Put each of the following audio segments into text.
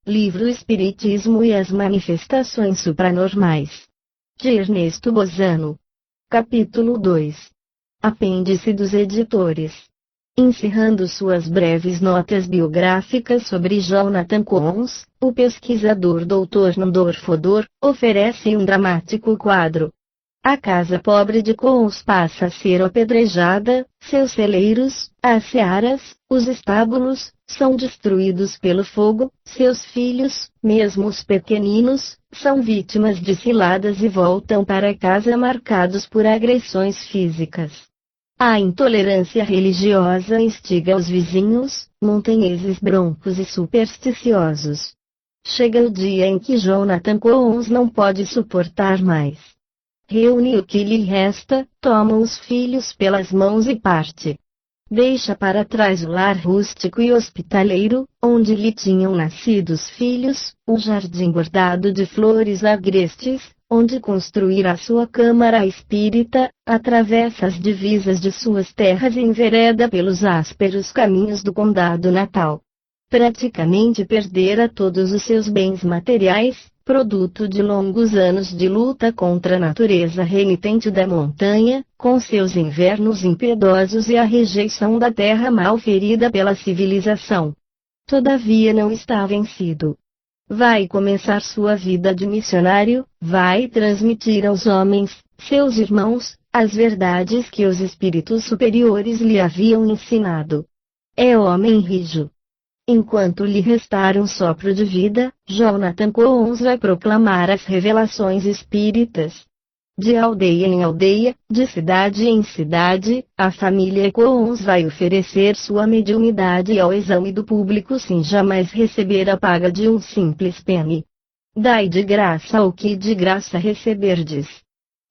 Livro Espiritismo e as Manifestações Supranormais, de Ernesto Bozano. Capítulo 2. Apêndice dos editores. Encerrando suas breves notas biográficas sobre Jonathan Coons, o pesquisador Dr. Nandor Fodor oferece um dramático quadro. A casa pobre de Coons passa a ser apedrejada, seus celeiros, as searas, os estábulos, são destruídos pelo fogo, seus filhos, mesmo os pequeninos, são vítimas de ciladas e voltam para casa marcados por agressões físicas. A intolerância religiosa instiga os vizinhos, montanheses broncos e supersticiosos. Chega o dia em que Jonathan Coons não pode suportar mais. Reúne o que lhe resta, toma os filhos pelas mãos e parte. Deixa para trás o lar rústico e hospitaleiro, onde lhe tinham nascido os filhos, um jardim bordado de flores agrestes, onde construirá sua câmara espírita, atravessa as divisas de suas terras e envereda pelos ásperos caminhos do condado natal. Praticamente perdera todos os seus bens materiais, produto de longos anos de luta contra a natureza renitente da montanha, com seus invernos impiedosos e a rejeição da terra mal ferida pela civilização. Todavia não está vencido. Vai começar sua vida de missionário, vai transmitir aos homens, seus irmãos, as verdades que os espíritos superiores lhe haviam ensinado. É homem rijo. Enquanto lhe restar um sopro de vida, Jonathan Coons vai proclamar as revelações espíritas. De aldeia em aldeia, de cidade em cidade, a família Coons vai oferecer sua mediunidade ao exame do público sem jamais receber a paga de um simples penny. Dai de graça o que de graça receberdes.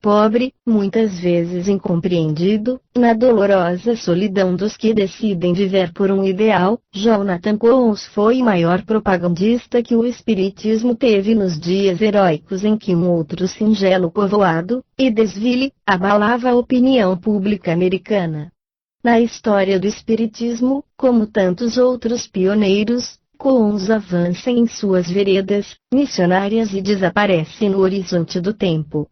Pobre, muitas vezes incompreendido, na dolorosa solidão dos que decidem viver por um ideal, Jonathan Coons foi o maior propagandista que o Espiritismo teve nos dias heróicos em que um outro singelo povoado e desvile abalava a opinião pública americana. Na história do Espiritismo, como tantos outros pioneiros, Coons avança em suas veredas missionárias e desaparece no horizonte do tempo.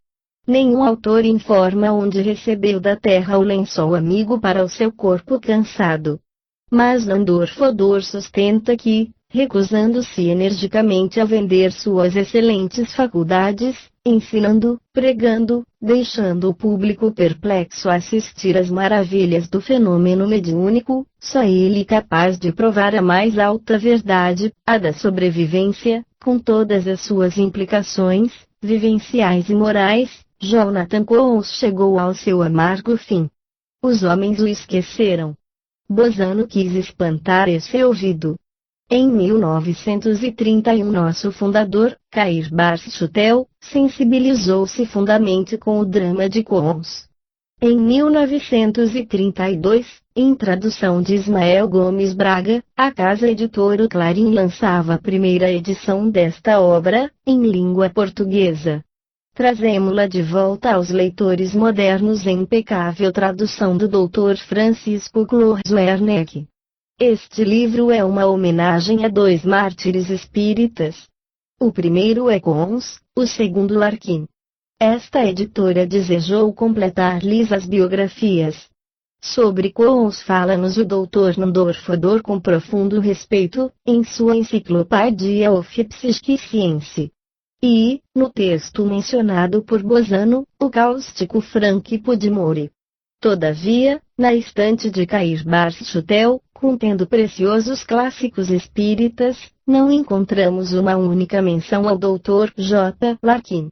Nenhum autor informa onde recebeu da terra o lençol amigo para o seu corpo cansado. Mas Nandor Fodor sustenta que, recusando-se energicamente a vender suas excelentes faculdades, ensinando, pregando, deixando o público perplexo a assistir às maravilhas do fenômeno mediúnico, só ele capaz de provar a mais alta verdade, a da sobrevivência, com todas as suas implicações, vivenciais e morais. Jonathan Coons chegou ao seu amargo fim. Os homens o esqueceram. Bozano quis espantar esse ouvido. Em 1931 nosso fundador, Cair Barchutel, sensibilizou-se fundamente com o drama de Coons. Em 1932, em tradução de Ismael Gomes Braga, a casa editora Clarim lançava a primeira edição desta obra, em língua portuguesa. Trazemo-la de volta aos leitores modernos em impecável tradução do Dr. Francisco Clores Werneck. Este livro é uma homenagem a dois mártires espíritas. O primeiro é Coons, o segundo Larkin. Esta editora desejou completar-lhes as biografias. Sobre Coons fala-nos o Dr. Nandor Fodor com profundo respeito, em sua enciclopédia of Psychic. E, no texto mencionado por Bozano, o cáustico Frank Pudmore. Todavia, na estante de Cair Barchutel, contendo preciosos clássicos espíritas, não encontramos uma única menção ao Dr. J. Larkin.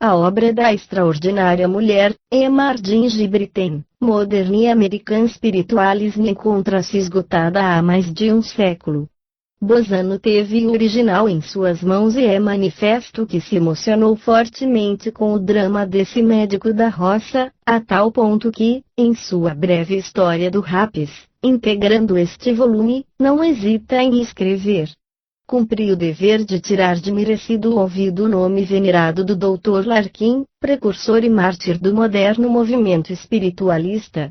A obra da extraordinária mulher, Emma Gingibritten, Modern American Spiritualism, encontra-se esgotada há mais de um século. Bozano teve o original em suas mãos e é manifesto que se emocionou fortemente com o drama desse médico da roça, a tal ponto que, em sua breve história do Rapis, integrando este volume, não hesita em escrever. Cumpri o dever de tirar de merecido ouvido o nome venerado do Dr. Larkin, precursor e mártir do moderno movimento espiritualista.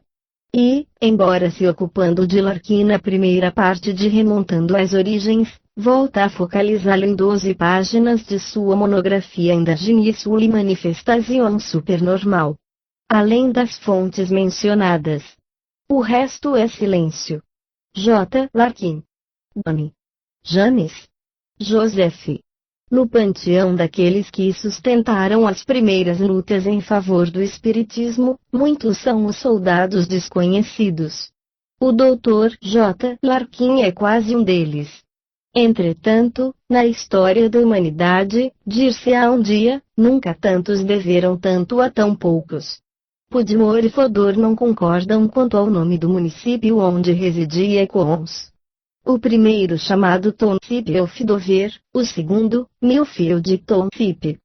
E, embora se ocupando de Larkin na primeira parte de Remontando as Origens, volta a focalizá-lo em 12 páginas de sua monografia Indigenes Sui Manifestation Supernormal. Além das fontes mencionadas, o resto é silêncio. J. Larkin. Bonnie. James. Joseph. No panteão daqueles que sustentaram as primeiras lutas em favor do espiritismo, muitos são os soldados desconhecidos. O Dr. J. Larkin é quase um deles. Entretanto, na história da humanidade, dir-se-á um dia, nunca tantos deveram tanto a tão poucos. Podmore e Fodor não concordam quanto ao nome do município onde residia Coons. O primeiro chamado Township of Dover, o segundo, Millfield Township.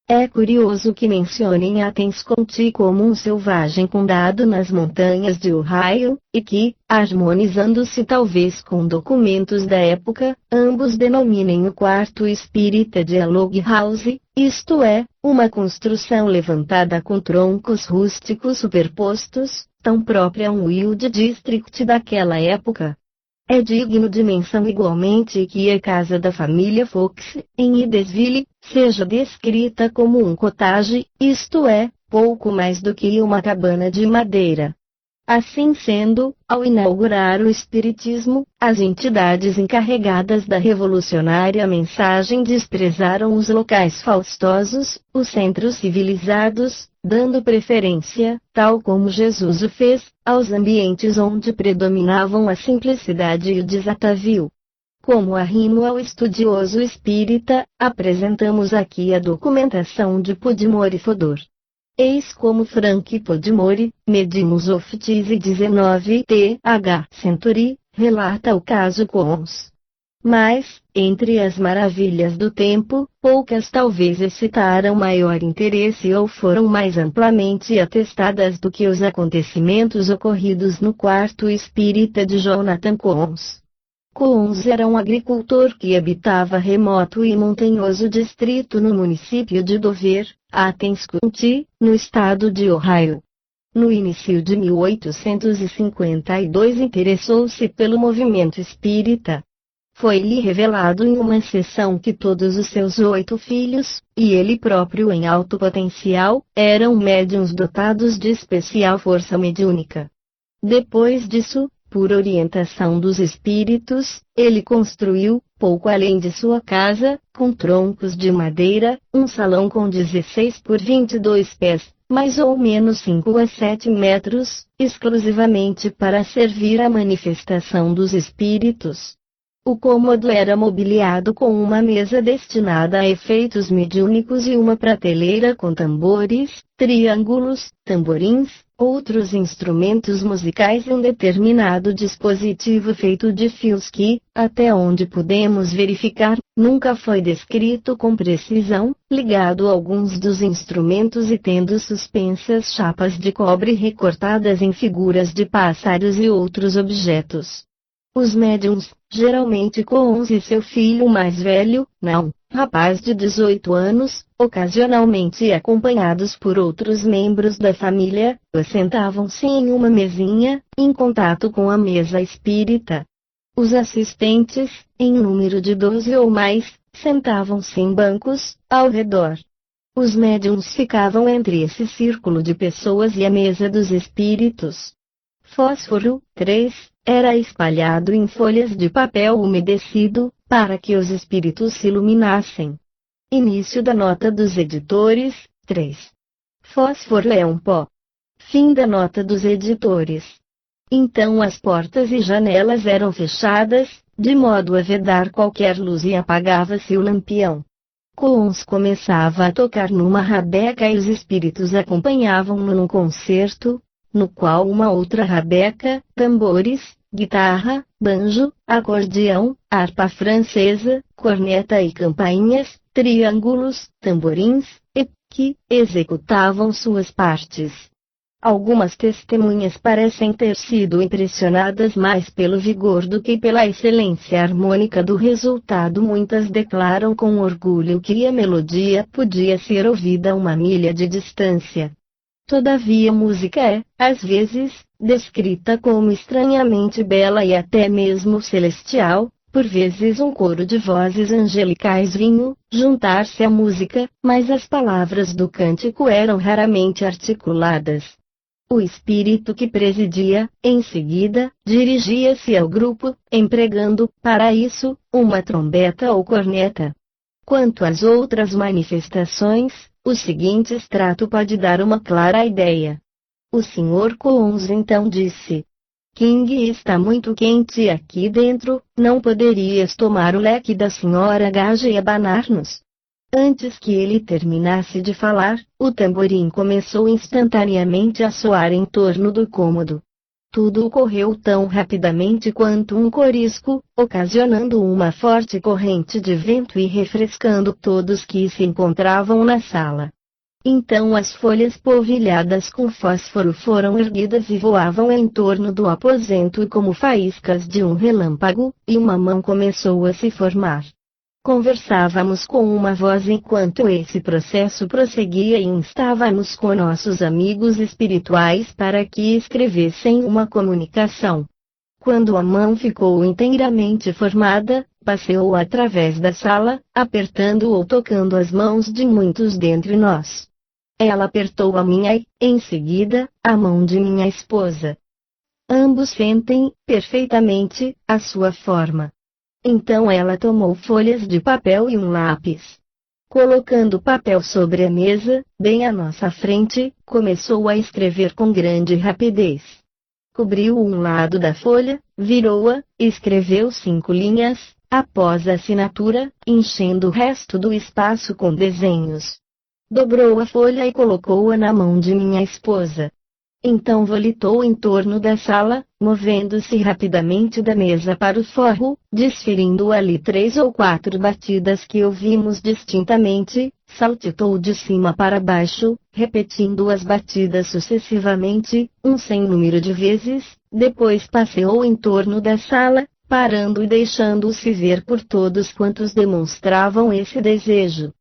É curioso que mencionem Athens County como um selvagem condado nas montanhas de Ohio, e que, harmonizando-se talvez com documentos da época, ambos denominem o quarto espírita de a log house, isto é, uma construção levantada com troncos rústicos superpostos, tão própria a um Wild District daquela época. É digno de menção igualmente que a casa da família Fox, em Idesville, seja descrita como um cottage, isto é, pouco mais do que uma cabana de madeira. Assim sendo, ao inaugurar o Espiritismo, as entidades encarregadas da revolucionária mensagem desprezaram os locais faustosos, os centros civilizados, dando preferência, tal como Jesus o fez, aos ambientes onde predominavam a simplicidade e o desatavio. Como arrimo ao estudioso espírita, apresentamos aqui a documentação de Podmore e Fodor. Eis como Frank Podmore, Mediums of Tise 19 th Century, relata o caso Coons. Mas, entre as maravilhas do tempo, poucas talvez excitaram maior interesse ou foram mais amplamente atestadas do que os acontecimentos ocorridos no quarto espírita de Jonathan Coons. Coons era um agricultor que habitava remoto e montanhoso distrito no município de Dover, Athens County, no estado de Ohio. No início de 1852 interessou-se pelo movimento espírita. Foi-lhe revelado em uma sessão que todos os seus 8 filhos, e ele próprio em alto potencial, eram médiuns dotados de especial força mediúnica. Depois disso, por orientação dos espíritos, ele construiu, pouco além de sua casa, com troncos de madeira, um salão com 16 por 22 pés, mais ou menos 5 a 7 metros, exclusivamente para servir à manifestação dos espíritos. O cômodo era mobiliado com uma mesa destinada a efeitos mediúnicos e uma prateleira com tambores, triângulos, tamborins, outros instrumentos musicais e um determinado dispositivo feito de fios que, até onde podemos verificar, nunca foi descrito com precisão, ligado a alguns dos instrumentos e tendo suspensas chapas de cobre recortadas em figuras de pássaros e outros objetos. Os médiums, geralmente Coons e seu filho mais velho, rapaz de 18 anos, ocasionalmente acompanhados por outros membros da família, sentavam-se em uma mesinha, em contato com a mesa espírita. Os assistentes, em número de 12 ou mais, sentavam-se em bancos, ao redor. Os médiums ficavam entre esse círculo de pessoas e a mesa dos espíritos. Fósforo, 3, era espalhado em folhas de papel umedecido, para que os espíritos se iluminassem. Início da nota dos editores, 3. Fósforo é um pó. Fim da nota dos editores. Então as portas e janelas eram fechadas, de modo a vedar qualquer luz e apagava-se o lampião. Coons começava a tocar numa rabeca e os espíritos acompanhavam-no num concerto, no qual uma outra rabeca, tambores, guitarra, banjo, acordeão, harpa francesa, corneta e campainhas, triângulos, tamborins, que executavam suas partes. Algumas testemunhas parecem ter sido impressionadas mais pelo vigor do que pela excelência harmônica do resultado. Muitas declaram com orgulho que a melodia podia ser ouvida a 1 milha de distância. Todavia a música é, às vezes, descrita como estranhamente bela e até mesmo celestial, por vezes um coro de vozes angelicais vinham juntar-se à música, mas as palavras do cântico eram raramente articuladas. O espírito que presidia, em seguida, dirigia-se ao grupo, empregando, para isso, uma trombeta ou corneta. Quanto às outras manifestações, o seguinte extrato pode dar uma clara ideia. O Sr. Coombs então disse: King, está muito quente aqui dentro, não poderias tomar o leque da Sra. Gage e abanar-nos? Antes que ele terminasse de falar, o tamborim começou instantaneamente a soar em torno do cômodo. Tudo ocorreu tão rapidamente quanto um corisco, ocasionando uma forte corrente de vento e refrescando todos que se encontravam na sala. Então as folhas polvilhadas com fósforo foram erguidas e voavam em torno do aposento como faíscas de um relâmpago, e uma mão começou a se formar. Conversávamos com uma voz enquanto esse processo prosseguia e instávamos com nossos amigos espirituais para que escrevessem uma comunicação. Quando a mão ficou inteiramente formada, passeou através da sala, apertando ou tocando as mãos de muitos dentre nós. Ela apertou a minha e, em seguida, a mão de minha esposa. Ambos sentem, perfeitamente, a sua forma. Então ela tomou folhas de papel e um lápis. Colocando o papel sobre a mesa, bem à nossa frente, começou a escrever com grande rapidez. Cobriu um lado da folha, virou-a, escreveu 5 linhas, após a assinatura, enchendo o resto do espaço com desenhos. Dobrou a folha e colocou-a na mão de minha esposa. Então volitou em torno da sala, movendo-se rapidamente da mesa para o forro, desferindo ali 3 ou 4 batidas que ouvimos distintamente, saltitou de cima para baixo, repetindo as batidas sucessivamente, um sem número de vezes, depois passeou em torno da sala, parando e deixando-se ver por todos quantos demonstravam esse desejo.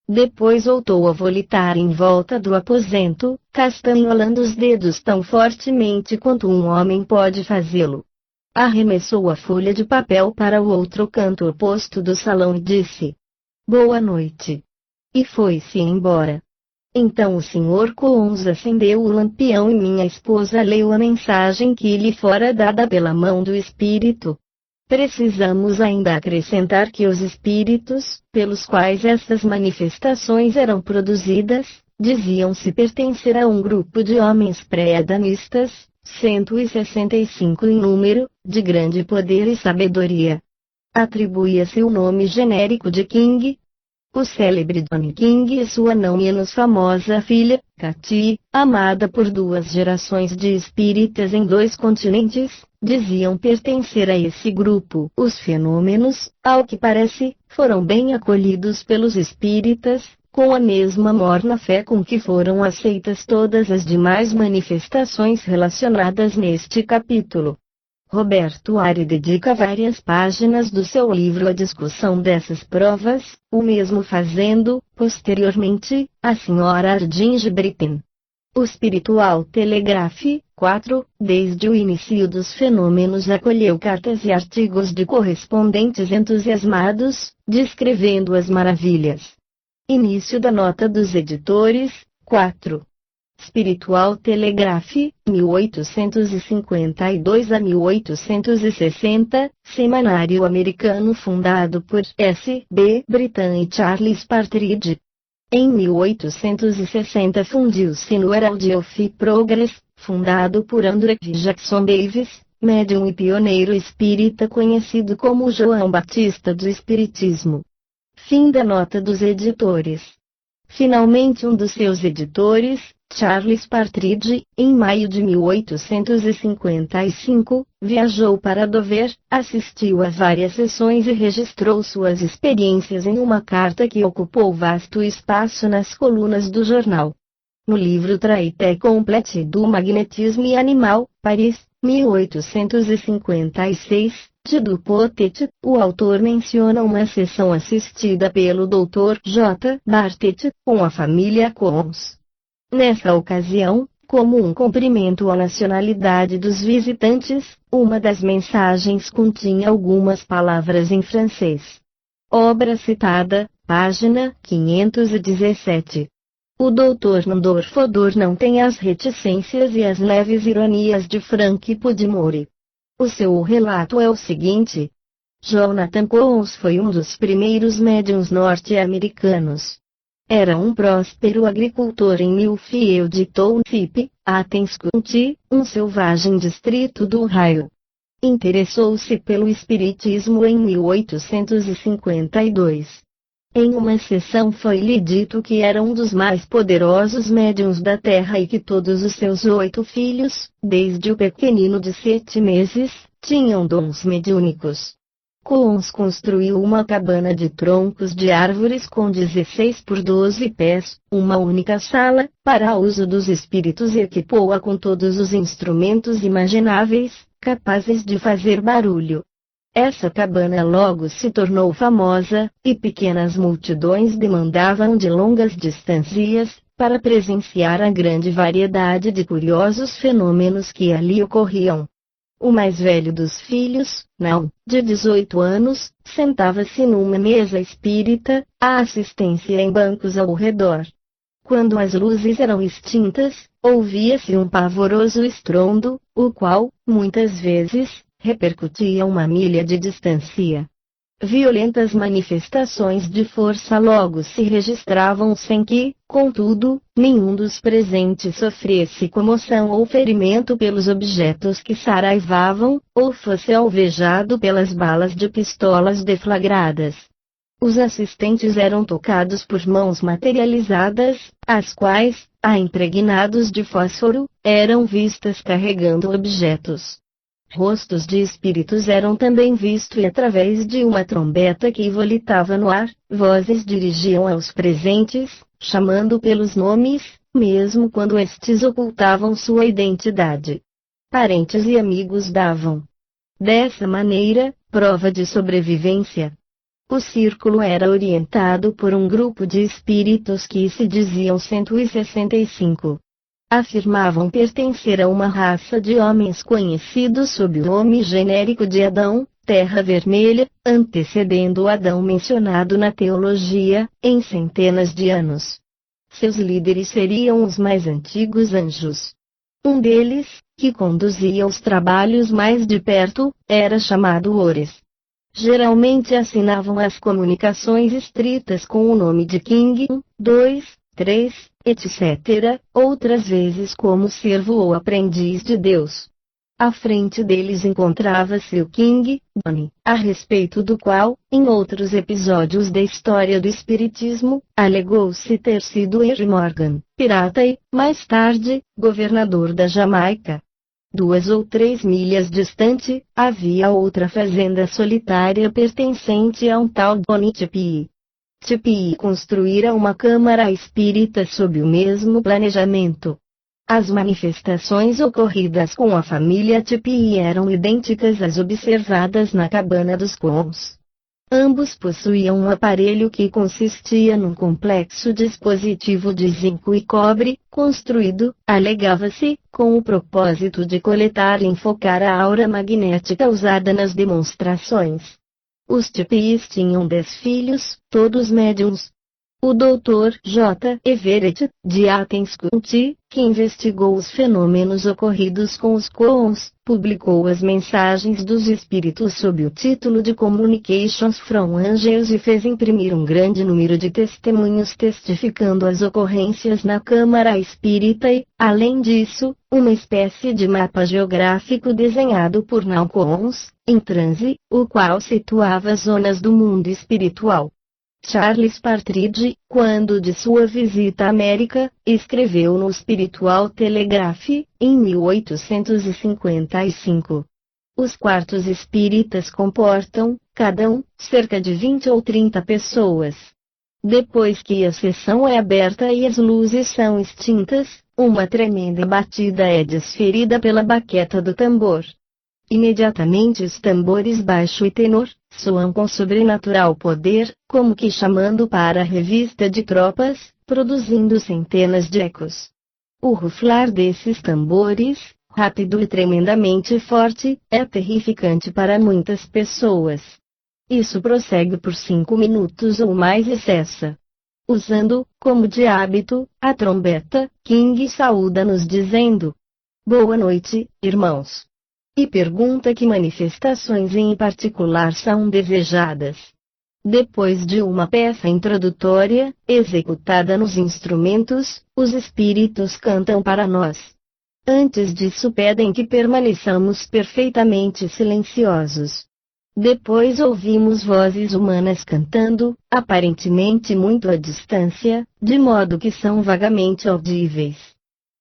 Depois voltou a volitar em volta do aposento, castanholando os dedos tão fortemente quanto um homem pode fazê-lo. Arremessou a folha de papel para o outro canto oposto do salão e disse: Boa noite. E foi-se embora. Então o Sr. Coombs acendeu o lampião e minha esposa leu a mensagem que lhe fora dada pela mão do espírito. Precisamos ainda acrescentar que os espíritos, pelos quais essas manifestações eram produzidas, diziam-se pertencer a um grupo de homens pré-adamistas, 165 em número, de grande poder e sabedoria. Atribuía-se o nome genérico de King. O célebre Don King e sua não menos famosa filha, Katy, amada por 2 gerações de espíritas em 2 continentes, diziam pertencer a esse grupo. Os fenômenos, ao que parece, foram bem acolhidos pelos espíritas, com a mesma morna fé com que foram aceitas todas as demais manifestações relacionadas neste capítulo. Roberto Ari dedica várias páginas do seu livro à discussão dessas provas, o mesmo fazendo, posteriormente, a Sra. Ardinge Britten. O Spiritual Telegraph, 4, desde o início dos fenômenos acolheu cartas e artigos de correspondentes entusiasmados, descrevendo as maravilhas. Início da nota dos editores, 4. Spiritual Telegraph, 1852 a 1860, semanário americano fundado por S. B. Brittan e Charles Partridge. Em 1860 fundiu-se no Herald of Progress, fundado por Andrew Jackson Davis, médium e pioneiro espírita conhecido como João Batista do Espiritismo. Fim da nota dos editores. Finalmente um dos seus editores, Charles Partridge, em maio de 1855, viajou para Dover, assistiu a várias sessões e registrou suas experiências em uma carta que ocupou vasto espaço nas colunas do jornal. No livro Traité complete do Magnetisme Animal, Paris, 1856, de Dupotet, o autor menciona uma sessão assistida pelo Dr. J. Bartet, com a família Coombs. Nessa ocasião, como um cumprimento à nacionalidade dos visitantes, uma das mensagens continha algumas palavras em francês. Obra citada, página 517. O Dr. Nandor Fodor não tem as reticências e as leves ironias de Frank Podmore. O seu relato é o seguinte. Jonathan Collins foi um dos primeiros médiuns norte-americanos. Era um próspero agricultor em Millfield Township, Athens County, um selvagem distrito do Ohio. Interessou-se pelo espiritismo em 1852. Em uma sessão foi-lhe dito que era um dos mais poderosos médiuns da terra e que todos os seus 8 filhos, desde o pequenino de 7 meses, tinham dons mediúnicos. Collins construiu uma cabana de troncos de árvores com 16 por 12 pés, uma única sala, para uso dos espíritos e equipou-a com todos os instrumentos imagináveis, capazes de fazer barulho. Essa cabana logo se tornou famosa, e pequenas multidões demandavam de longas distâncias, para presenciar a grande variedade de curiosos fenômenos que ali ocorriam. O mais velho dos filhos, Não, de 18 anos, sentava-se numa mesa espírita, à assistência em bancos ao redor. Quando as luzes eram extintas, ouvia-se um pavoroso estrondo, o qual, muitas vezes, repercutia uma milha de distância. Violentas manifestações de força logo se registravam sem que, contudo, nenhum dos presentes sofresse comoção ou ferimento pelos objetos que saraivavam, ou fosse alvejado pelas balas de pistolas deflagradas. Os assistentes eram tocados por mãos materializadas, as quais, impregnados de fósforo, eram vistas carregando objetos. Rostos de espíritos eram também vistos e através de uma trombeta que volitava no ar, vozes dirigiam aos presentes, chamando pelos nomes, mesmo quando estes ocultavam sua identidade. Parentes e amigos davam, dessa maneira, prova de sobrevivência. O círculo era orientado por um grupo de espíritos que se diziam 165. Afirmavam pertencer a uma raça de homens conhecidos sob o nome genérico de Adão, Terra Vermelha, antecedendo o Adão mencionado na teologia, em centenas de anos. Seus líderes seriam os mais antigos anjos. Um deles, que conduzia os trabalhos mais de perto, era chamado Ores. Geralmente assinavam as comunicações escritas com o nome de King, 2, 3, etc., outras vezes como servo ou aprendiz de Deus. À frente deles encontrava-se o King, Bonnie, a respeito do qual, em outros episódios da história do Espiritismo, alegou-se ter sido Henry Morgan, pirata e, mais tarde, governador da Jamaica. 2 ou 3 milhas distante, havia outra fazenda solitária pertencente a um tal Bonnie Tipi. Tipi construíra uma câmara espírita sob o mesmo planejamento. As manifestações ocorridas com a família Tipi eram idênticas às observadas na cabana dos Collins. Ambos possuíam um aparelho que consistia num complexo dispositivo de zinco e cobre, construído, alegava-se, com o propósito de coletar e enfocar a aura magnética usada nas demonstrações. Os Tipis tinham 10 filhos, todos médiums. O Dr. J. Everett, de Athens County, que investigou os fenômenos ocorridos com os Collins, publicou as mensagens dos espíritos sob o título de Communications from Angels e fez imprimir um grande número de testemunhos testificando as ocorrências na Câmara Espírita e, além disso, uma espécie de mapa geográfico desenhado por Now Collins, em transe, o qual situava zonas do mundo espiritual. Charles Partridge, quando de sua visita à América, escreveu no Spiritual Telegraph, em 1855. Os quartos espíritas comportam, cada um, cerca de 20 ou 30 pessoas. Depois que a sessão é aberta e as luzes são extintas, uma tremenda batida é desferida pela baqueta do tambor. Imediatamente os tambores baixo e tenor, soam com sobrenatural poder, como que chamando para a revista de tropas, produzindo centenas de ecos. O ruflar desses tambores, rápido e tremendamente forte, é terrificante para muitas pessoas. Isso prossegue por 5 minutos ou mais e cessa. Usando, como de hábito, a trombeta, King saúda-nos dizendo: Boa noite, irmãos. E pergunta que manifestações em particular são desejadas. Depois de uma peça introdutória, executada nos instrumentos, os espíritos cantam para nós. Antes disso pedem que permaneçamos perfeitamente silenciosos. Depois ouvimos vozes humanas cantando, aparentemente muito à distância, de modo que são vagamente audíveis.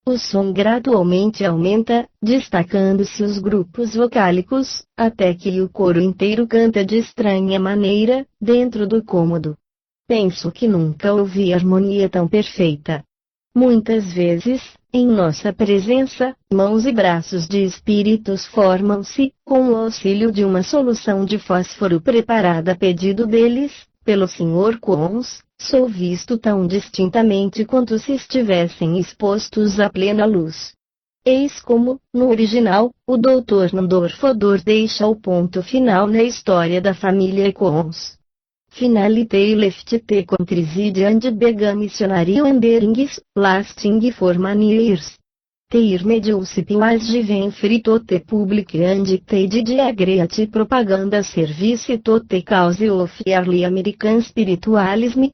O som gradualmente aumenta, destacando-se os grupos vocálicos, até que o coro inteiro canta de estranha maneira, dentro do cômodo. Penso que nunca ouvi harmonia tão perfeita. Muitas vezes, em nossa presença, mãos e braços de espíritos formam-se, com o auxílio de uma solução de fósforo preparada a pedido deles, pelo Sr. Cons, sou visto tão distintamente quanto se estivessem expostos à plena luz. Eis como, no original, o Dr. Nandor Fodor deixa o ponto final na história da família Cons. Finalité left te contriside and began missionary wanderings, lasting for many years. Their mediumship was given free to the public and they did a great propaganda service to the cause of early American spiritualism,